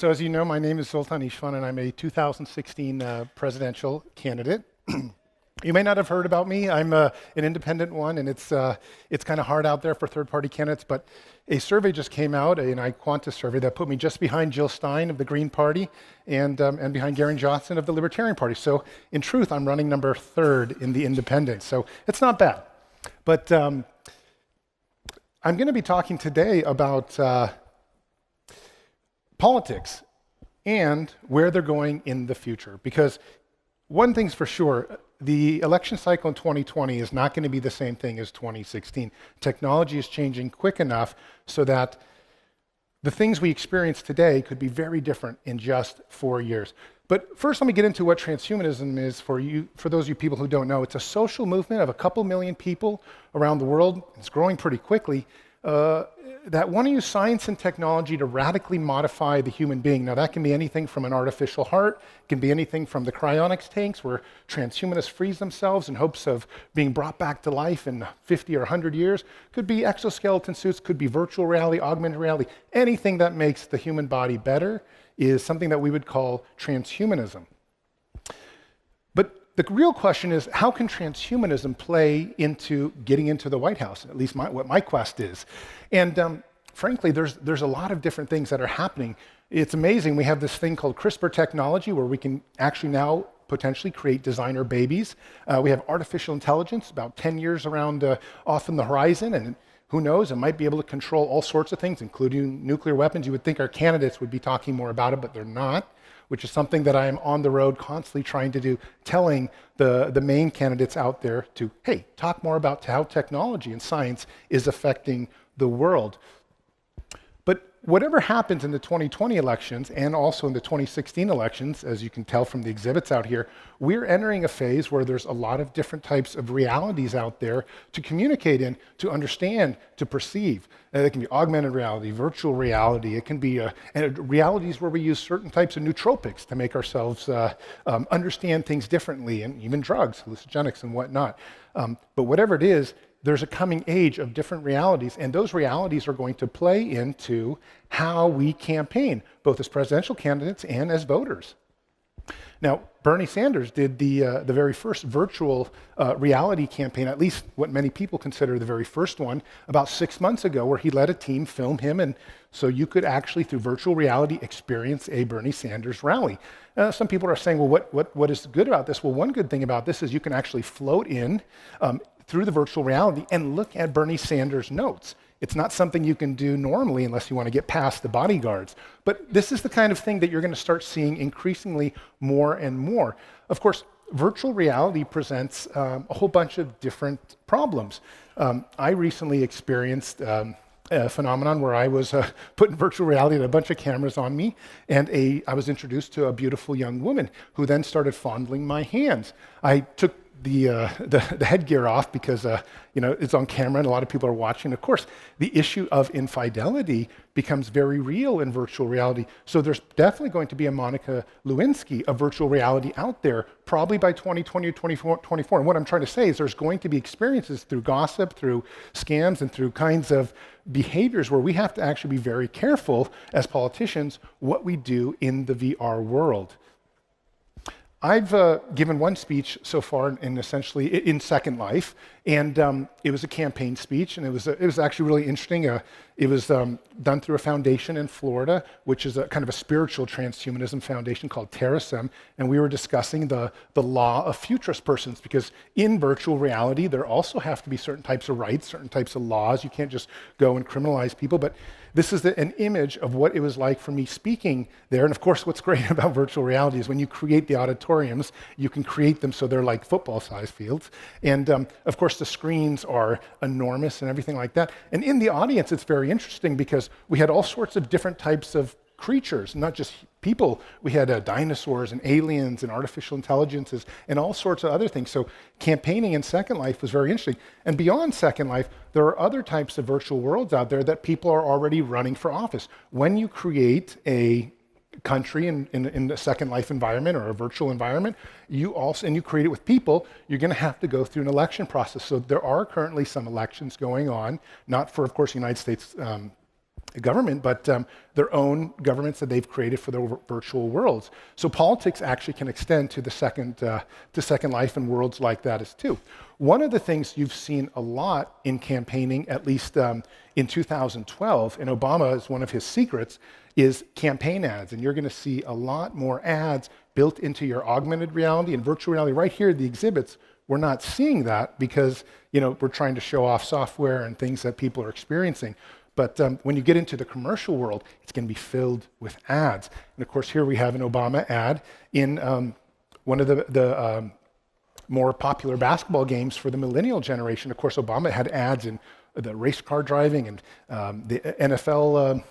So as you know, my name is Zoltan Istvan, and I'm a 2016 presidential candidate. You may not have heard about me. I'm an independent one, and it's kind of hard out there for third-party candidates, but a survey just came out, an iQuantus survey, that put me just behind Jill Stein of the Green Party and behind Garen Johnson of the Libertarian Party. So in truth, I'm running number 3rd in the independents, so it's not bad. But I'm going to be talking today about politics and where they're going in the future. Because one thing's for sure, the election cycle in 2020 is not going to be the same thing as 2016. Technology is changing quick enough so that the things we experience today could be very different in just 4 years. But first, let me get into what transhumanism is for those of you people who don't know. It's a social movement of a couple million people around the world. It's growing pretty quickly. That want to use science and technology to radically modify the human being. Now, that can be anything from an artificial heart, it can be anything from the cryonics tanks where transhumanists freeze themselves in hopes of being brought back to life in 50 or 100 years. Could be exoskeleton suits, could be virtual reality, augmented reality. Anything that makes the human body better is something that we would call transhumanism. But the real question is, how can transhumanism play into getting into the White House? At least what my quest is. And frankly, there's a lot of different things that are happening. It's amazing. We have this thing called CRISPR technology where we can actually now potentially create designer babies. We have artificial intelligence, about 10 years around off in the horizon, and who knows, it might be able to control all sorts of things, including nuclear weapons. You would think our candidates would be talking more about it, but they're not, which is something that I am on the road constantly trying to do, telling the main candidates out there to, hey, talk more about how technology and science is affecting the world. But whatever happens in the 2020 elections and also in the 2016 elections, as you can tell from the exhibits out here, we're entering a phase where there's a lot of different types of realities out there to communicate in, to understand, to perceive. It can be augmented reality, virtual reality. It can be realities where we use certain types of nootropics to make ourselves understand things differently, and even drugs, hallucinogenics and whatnot. But whatever it is, there's a coming age of different realities, and those realities are going to play into how we campaign, both as presidential candidates and as voters. Now, Bernie Sanders did the very first virtual reality campaign, at least what many people consider the very first one, about 6 months ago, where he let a team film him, and so you could actually, through virtual reality, experience a Bernie Sanders rally. Some people are saying, well, what is good about this? Well, one good thing about this is you can actually float in through the virtual reality and look at Bernie Sanders' notes. It's not something you can do normally unless you want to get past the bodyguards. But this is the kind of thing that you're going to start seeing increasingly more and more. Of course, virtual reality presents a whole bunch of different problems. I recently experienced a phenomenon where I was put in virtual reality and a bunch of cameras on me, and I was introduced to a beautiful young woman who then started fondling my hands. I took the headgear off because it's on camera and a lot of people are watching. Of course, the issue of infidelity becomes very real in virtual reality. So there's definitely going to be a Monica Lewinsky of virtual reality out there, probably by 2020 or 2024. And what I'm trying to say is there's going to be experiences through gossip, through scams, and through kinds of behaviors where we have to actually be very careful as politicians what we do in the VR world. I've given one speech so far in Second Life, and it was a campaign speech, and it was actually really interesting. It was done through a foundation in Florida, which is a kind of a spiritual transhumanism foundation called Terrasem, and we were discussing the law of futurist persons, because in virtual reality, there also have to be certain types of rights, certain types of laws. You can't just go and criminalize people, but this is an image of what it was like for me speaking there. And of course, what's great about virtual reality is when you create the auditoriums, you can create them so they're like football-sized fields. And of course, the screens are enormous and everything like that. And in the audience, it's very interesting because we had all sorts of different types of creatures, not just people. We had dinosaurs and aliens and artificial intelligences and all sorts of other things. So campaigning in Second Life was very interesting. And beyond Second Life, there are other types of virtual worlds out there that people are already running for office. When you create a country in a Second Life environment or a virtual environment, you create it with people, you're going to have to go through an election process. So there are currently some elections going on, not for, of course, United States government, but their own governments that they've created for their virtual worlds. So politics actually can extend to the Second Life and worlds like that as too. One of the things you've seen a lot in campaigning, at least in 2012, and Obama is one of his secrets, is campaign ads. And you're going to see a lot more ads built into your augmented reality and virtual reality. Right here, the exhibits, we're not seeing that because we're trying to show off software and things that people are experiencing. But when you get into the commercial world, it's going to be filled with ads. And of course, here we have an Obama ad in one of the more popular basketball games for the millennial generation. Of course, Obama had ads in the race car driving and the NFL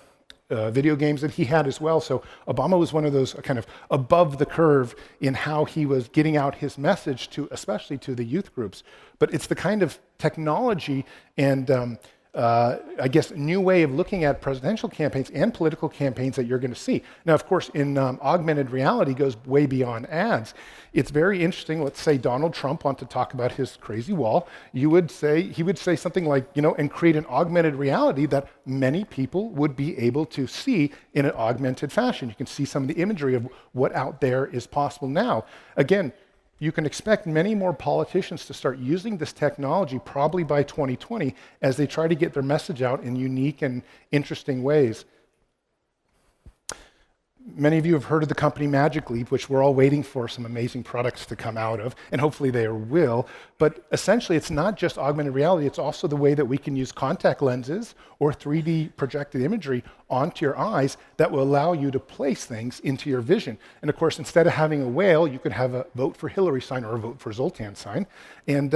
video games that he had as well. So Obama was one of those kind of above the curve in how he was getting out his message to, especially to the youth groups. But it's the kind of technology and I guess, new way of looking at presidential campaigns and political campaigns that you're going to see. Now, of course, in augmented reality goes way beyond ads. It's very interesting. Let's say Donald Trump wants to talk about his crazy wall. He would say something like, and create an augmented reality that many people would be able to see in an augmented fashion. You can see some of the imagery of what out there is possible now. Again, you can expect many more politicians to start using this technology probably by 2020 as they try to get their message out in unique and interesting ways. Many of you have heard of the company Magic Leap, which we're all waiting for some amazing products to come out of, and hopefully they will. But essentially, it's not just augmented reality, it's also the way that we can use contact lenses or 3D projected imagery onto your eyes that will allow you to place things into your vision. And of course, instead of having a whale, you could have a vote for Hillary sign or a vote for Zoltan sign. And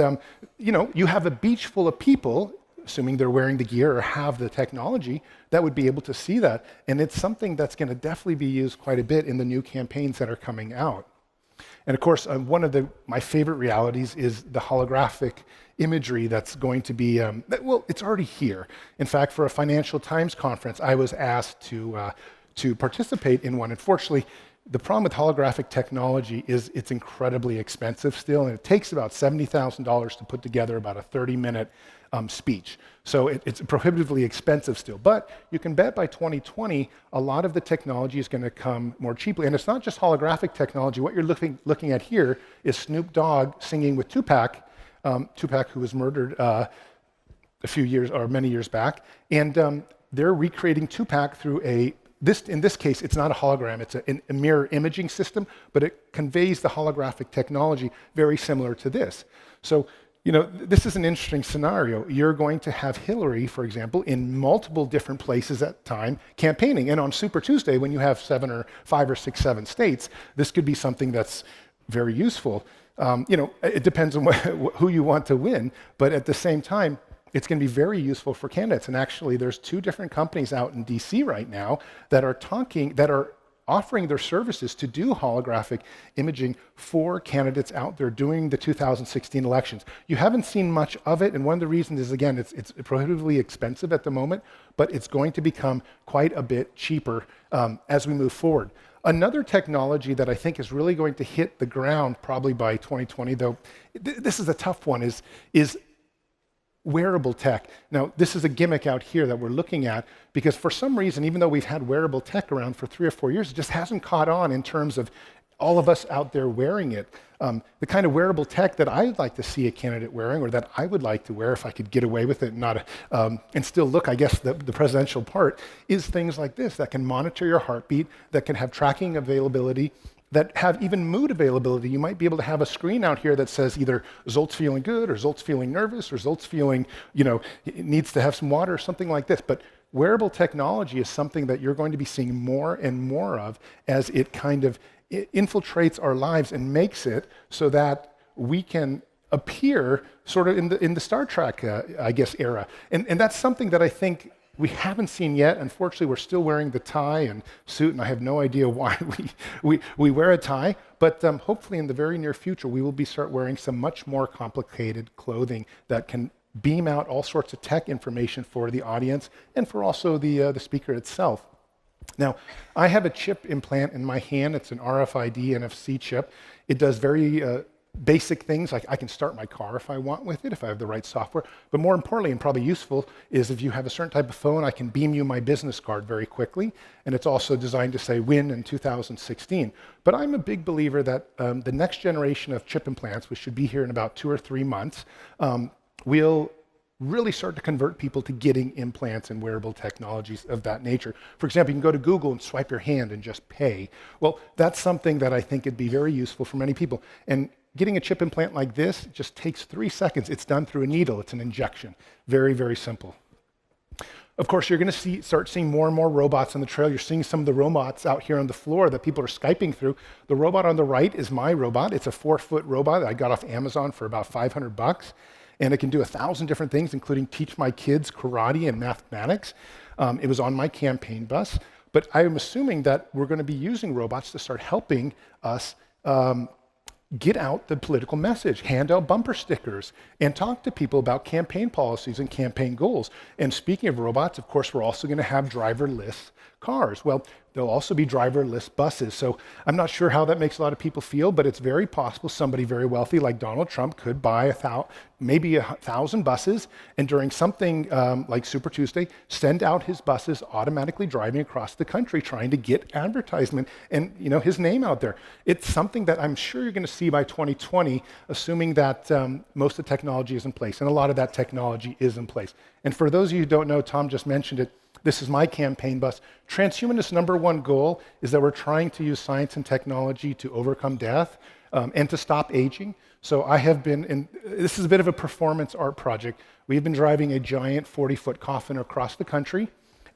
you have a beach full of people, assuming they're wearing the gear or have the technology, that would be able to see that. And it's something that's going to definitely be used quite a bit in the new campaigns that are coming out. And of course, one of my favorite realities is the holographic imagery that's going to be, it's already here. In fact, for a Financial Times conference, I was asked to participate in one. Unfortunately, the problem with holographic technology is it's incredibly expensive still, and it takes about $70,000 to put together about a 30-minute speech. So it's prohibitively expensive still. But you can bet by 2020, a lot of the technology is going to come more cheaply. And it's not just holographic technology. What you're looking at here is Snoop Dogg singing with Tupac, who was murdered a few years or many years back. And they're recreating Tupac through in this case, it's not a hologram, it's a mirror imaging system, but it conveys the holographic technology very similar to this. So, this is an interesting scenario. You're going to have Hillary, for example, in multiple different places at the time campaigning. And on Super Tuesday, when you have 5 or 6, 7 states, this could be something that's very useful. It depends on who you want to win, but at the same time, it's going to be very useful for candidates. And actually, there's 2 different companies out in DC right now that are offering their services to do holographic imaging for candidates out there doing the 2016 elections. You haven't seen much of it, and one of the reasons is, again, it's prohibitively expensive at the moment, but it's going to become quite a bit cheaper as we move forward. Another technology that I think is really going to hit the ground probably by 2020, though this is a tough one, is wearable tech. Now, this is a gimmick out here that we're looking at because for some reason, even though we've had wearable tech around for 3 or 4 years, it just hasn't caught on in terms of all of us out there wearing it. The kind of wearable tech that I'd like to see a candidate wearing, or that I would like to wear if I could get away with it and still look, I guess, the presidential part, is things like this that can monitor your heartbeat, that can have tracking availability, that have even mood availability. You might be able to have a screen out here that says either Zolt's feeling good, or Zolt's feeling nervous, or Zolt's feeling, needs to have some water, or something like this. But wearable technology is something that you're going to be seeing more and more of as it kind of infiltrates our lives and makes it so that we can appear sort of in the Star Trek, era. And that's something that I think we haven't seen yet. Unfortunately, we're still wearing the tie and suit, and I have no idea why we wear a tie. But hopefully in the very near future, we will start wearing some much more complicated clothing that can beam out all sorts of tech information for the audience and for also the speaker itself. Now, I have a chip implant in my hand. It's an RFID NFC chip. It does very basic things like I can start my car if I want with it, if I have the right software. But more importantly, and probably useful, is if you have a certain type of phone, I can beam you my business card very quickly. And it's also designed to say win in 2016. But I'm a big believer that the next generation of chip implants, which should be here in about 2 or 3 months, will really start to convert people to getting implants and wearable technologies of that nature. For example, you can go to Google and swipe your hand and just pay. Well, that's something that I think would be very useful for many people. And getting a chip implant like this just takes 3 seconds. It's done through a needle. It's an injection. Very, very simple. Of course, you're going to start seeing more and more robots on the trail. You're seeing some of the robots out here on the floor that people are Skyping through. The robot on the right is my robot. It's a 4-foot robot that I got off Amazon for about $500. And it can do 1,000 different things, including teach my kids karate and mathematics. It was on my campaign bus. But I'm assuming that we're going to be using robots to start helping us get out the political message, hand out bumper stickers, and talk to people about campaign policies and campaign goals. And speaking of robots, of course, we're also going to have driverless cars. Well, there'll also be driverless buses. So I'm not sure how that makes a lot of people feel, but it's very possible somebody very wealthy like Donald Trump could buy maybe 1,000 buses, and during something like Super Tuesday, send out his buses automatically driving across the country trying to get advertisement and his name out there. It's something that I'm sure you're going to see by 2020, assuming that most of the technology is in place, and a lot of that technology is in place. And for those of you who don't know, Tom just mentioned it, this is my campaign bus. Transhumanist #1 goal is that we're trying to use science and technology to overcome death and to stop aging. So I have been, this is a bit of a performance art project. We've been driving a giant 40-foot coffin across the country.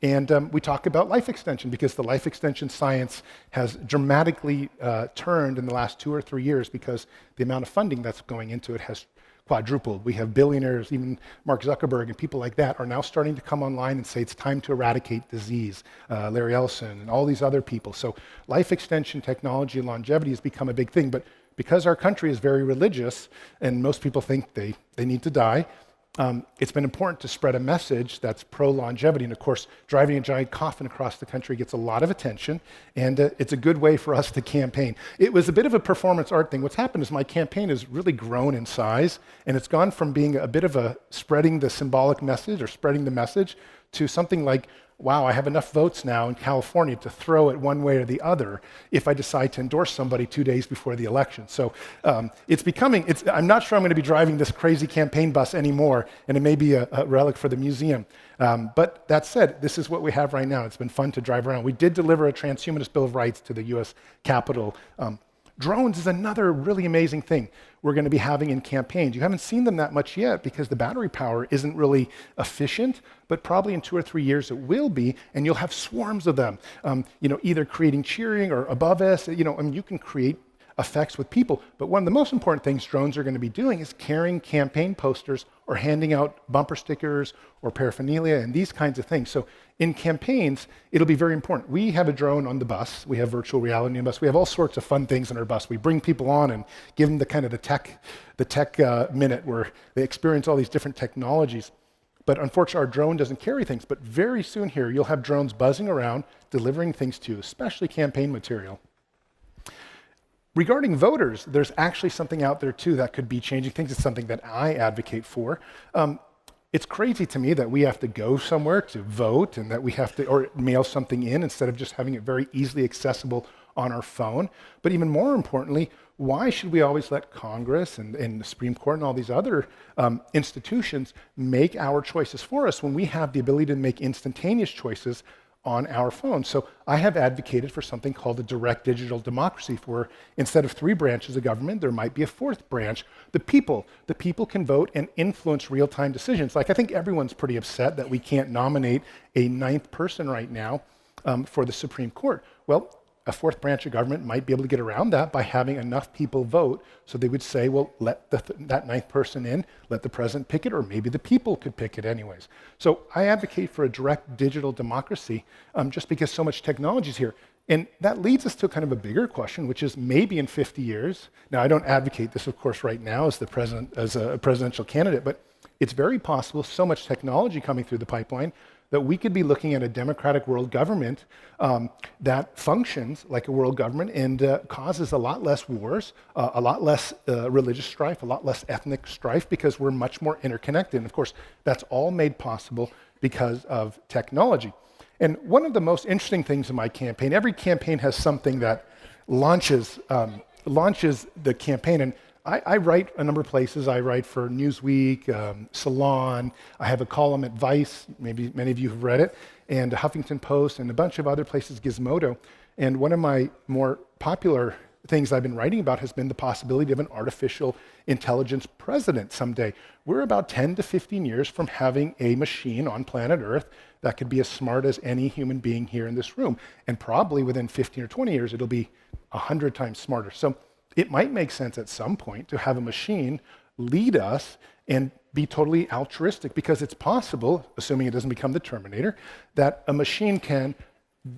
And we talk about life extension because the life extension science has dramatically turned in the last 2 or 3 years because the amount of funding that's going into it has quadrupled. We have billionaires, even Mark Zuckerberg and people like that are now starting to come online and say it's time to eradicate disease. Larry Ellison and all these other people. So life extension technology and longevity has become a big thing. But because our country is very religious and most people think they need to die, it's been important to spread a message that's pro-longevity. And of course, driving a giant coffin across the country gets a lot of attention, and it's a good way for us to campaign. It was a bit of a performance art thing. What's happened is my campaign has really grown in size, and it's gone from being a bit of a spreading the symbolic message or spreading the message to something like, wow, I have enough votes now in California to throw it one way or the other if I decide to endorse somebody 2 days before the election. So I'm not sure I'm going to be driving this crazy campaign bus anymore, and it may be a relic for the museum. But that said, this is what we have right now. It's been fun to drive around. We did deliver a transhumanist Bill of Rights to the US Capitol. Drones is another really amazing thing we're going to be having in campaigns. You haven't seen them that much yet because the battery power isn't really efficient, but probably in 2 or 3 years it will be, and you'll have swarms of them, either creating cheering or above us. You can create effects with people. But one of the most important things drones are going to be doing is carrying campaign posters or handing out bumper stickers or paraphernalia and these kinds of things. So in campaigns, it'll be very important. We have a drone on the bus. We have virtual reality on the bus. We have all sorts of fun things on our bus. We bring people on and give them the tech minute where they experience all these different technologies. But unfortunately, our drone doesn't carry things. But very soon here, you'll have drones buzzing around, delivering things to you, especially campaign material. Regarding voters, there's actually something out there too that could be changing things. It's something that I advocate for. It's crazy to me that we have to go somewhere to vote and that we have to or mail something in instead of just having it very easily accessible on our phone. But even more importantly, why should we always let Congress and the Supreme Court and all these other institutions make our choices for us when we have the ability to make instantaneous choices on our phones? So I have advocated for something called a direct digital democracy, where instead of 3 branches of government, there might be a 4th branch, the people. The people can vote and influence real-time decisions. Like, I think everyone's pretty upset that we can't nominate a 9th person right now for the Supreme Court. Well, a 4th branch of government might be able to get around that by having enough people vote. So they would say, well, let that 9th person in, let the president pick it, or maybe the people could pick it anyways. So I advocate for a direct digital democracy just because so much technology is here. And that leads us to kind of a bigger question, which is maybe in 50 years, now I don't advocate this, of course, right now as a presidential candidate, but it's very possible, so much technology coming through the pipeline, that we could be looking at a democratic world government that functions like a world government and causes a lot less wars, a lot less religious strife, a lot less ethnic strife, because we're much more interconnected. And of course, that's all made possible because of technology. And one of the most interesting things in my campaign, every campaign has something that launches the campaign. And I write a number of places. I write for Newsweek, Salon. I have a column at Vice. Maybe many of you have read it, and Huffington Post, and a bunch of other places, Gizmodo. And one of my more popular things I've been writing about has been the possibility of an artificial intelligence president someday. We're about 10 to 15 years from having a machine on planet Earth that could be as smart as any human being here in this room. And probably within 15 or 20 years, it'll be 100 times smarter. So it might make sense at some point to have a machine lead us and be totally altruistic, because it's possible, assuming it doesn't become the Terminator, that a machine can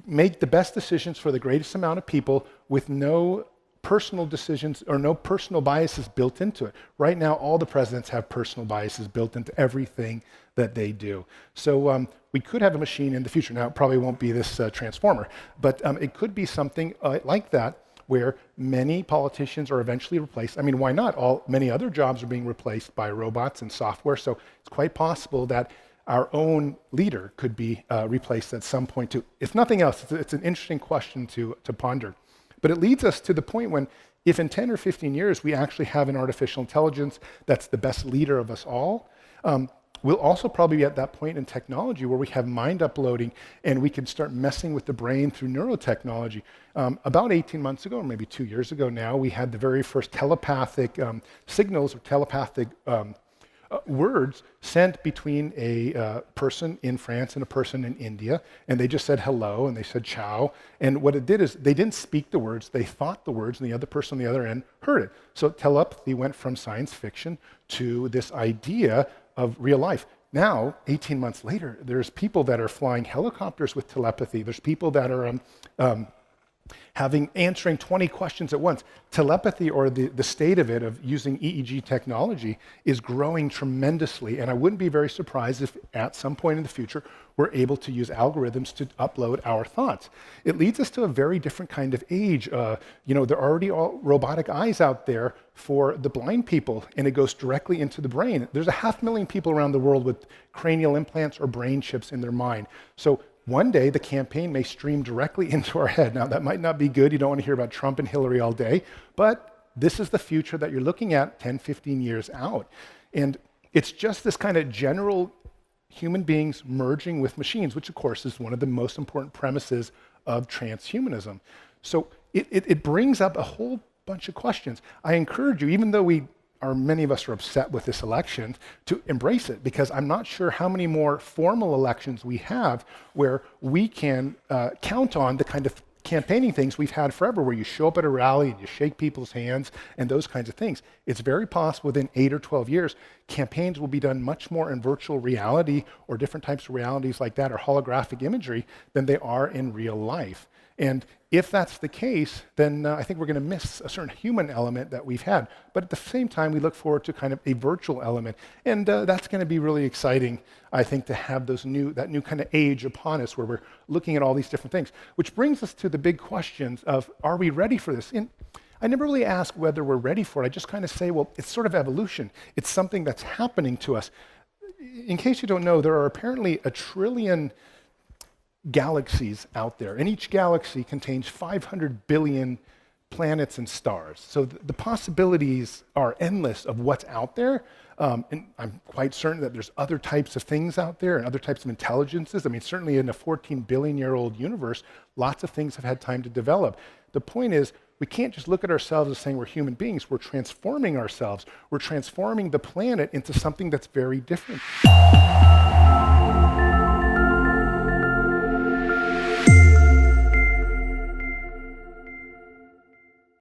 make the best decisions for the greatest amount of people with no personal decisions or no personal biases built into it. Right now, all the presidents have personal biases built into everything that they do. So we could have a machine in the future. Now, it probably won't be this transformer, but it could be something like that, where many politicians are eventually replaced. I mean, why not? Many other jobs are being replaced by robots and software, so it's quite possible that our own leader could be replaced at some point too. If nothing else, it's an interesting question to ponder. But it leads us to the point when, if in 10 or 15 years we actually have an artificial intelligence that's the best leader of us all, we'll also probably be at that point in technology where we have mind uploading and we can start messing with the brain through neurotechnology. About 18 months ago, or maybe 2 years ago now, we had the very first telepathic signals or telepathic words sent between a person in France and a person in India, and they just said hello and they said ciao. And what it did is they didn't speak the words, they thought the words, and the other person on the other end heard it. So telepathy went from science fiction to this idea of real life. Now, 18 months later, there's people that are flying helicopters with telepathy. There's people that are answering 20 questions at once. Telepathy, or the state of it, of using EEG technology, is growing tremendously, and I wouldn't be very surprised if at some point in the future we're able to use algorithms to upload our thoughts. It leads us to a very different kind of age. There are already all robotic eyes out there for the blind people, and it goes directly into the brain. There's 500,000 people around the world with cranial implants or brain chips in their mind. So one day, the campaign may stream directly into our head. Now, that might not be good. You don't want to hear about Trump and Hillary all day, but this is the future that you're looking at 10, 15 years out. And it's just this kind of general human beings merging with machines, which, of course, is one of the most important premises of transhumanism. So it brings up a whole bunch of questions. I encourage you, even though many of us are upset with this election, to embrace it, because I'm not sure how many more formal elections we have where we can count on the kind of campaigning things we've had forever, where you show up at a rally and you shake people's hands and those kinds of things. It's very possible within 8 or 12 years, campaigns will be done much more in virtual reality or different types of realities like that, or holographic imagery, than they are in real life. And if that's the case, then I think we're going to miss a certain human element that we've had. But at the same time, we look forward to kind of a virtual element. And that's going to be really exciting, I think, to have that new kind of age upon us where we're looking at all these different things. Which brings us to the big questions of, are we ready for this? And I never really ask whether we're ready for it. I just kind of say, well, it's sort of evolution. It's something that's happening to us. In case you don't know, there are apparently 1 trillion galaxies out there, and each galaxy contains 500 billion planets and stars. So the possibilities are endless of what's out there, and I'm quite certain that there's other types of things out there and other types of intelligences. I mean, certainly in a 14 billion-year-old universe, lots of things have had time to develop. The point is, we can't just look at ourselves as saying we're human beings. We're transforming ourselves. We're transforming the planet into something that's very different.